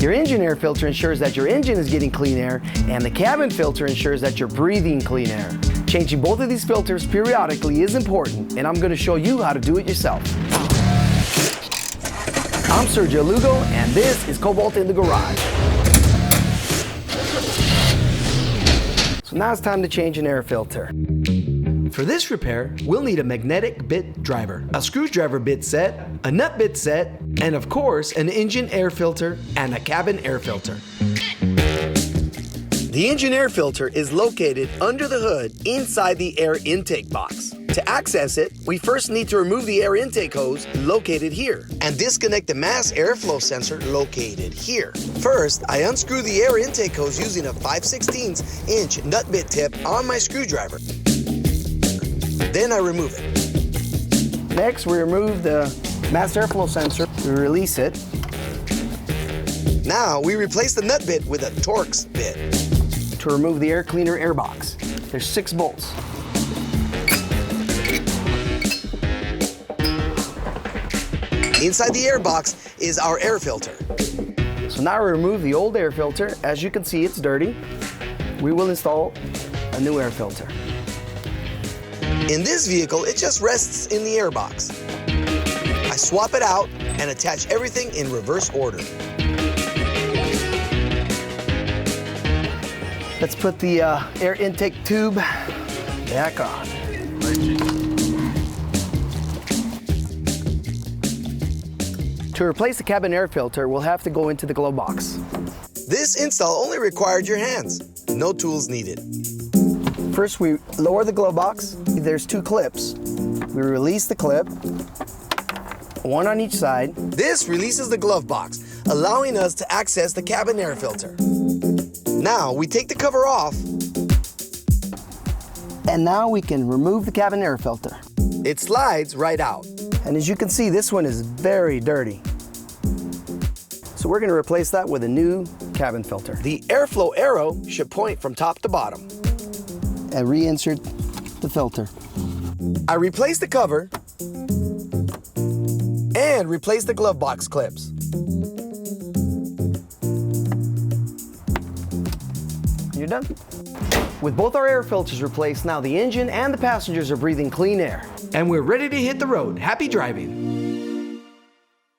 Your engine air filter ensures that your engine is getting clean air, and the cabin filter ensures that you're breathing clean air. Changing both of these filters periodically is important, and I'm going to show you how to do it yourself. I'm Sergio Lugo, and this is Kobalt in the Garage. So now it's time to change an air filter. For this repair, we'll need a magnetic bit driver, a screwdriver bit set, a nut bit set, and of course, an engine air filter and a cabin air filter. The engine air filter is located under the hood inside the air intake box. To access it, we first need to remove the air intake hose located here and disconnect the mass airflow sensor located here. First, I unscrew the air intake hose using a 5/16" nut bit tip on my screwdriver. Then I remove it. Next, we remove the mass airflow sensor. We release it. Now, we replace the nut bit with a Torx bit. To remove the air cleaner air box, there's 6 bolts. Inside the air box is our air filter. So now we remove the old air filter. As you can see, it's dirty. We will install a new air filter. In this vehicle, it just rests in the air box. I swap it out and attach everything in reverse order. Let's put the air intake tube back on. To replace the cabin air filter, we'll have to go into the glove box. This install only required your hands. No tools needed. First, we lower the glove box. There's 2 clips. We release the clip, one on each side. This releases the glove box, allowing us to access the cabin air filter. Now, we take the cover off. And now we can remove the cabin air filter. It slides right out. And as you can see, this one is very dirty. So we're going to replace that with a new cabin filter. The airflow arrow should point from top to bottom. And reinsert the filter. I replace the cover and replace the glove box clips. You're done. With both our air filters replaced, now the engine and the passengers are breathing clean air. And we're ready to hit the road. Happy driving.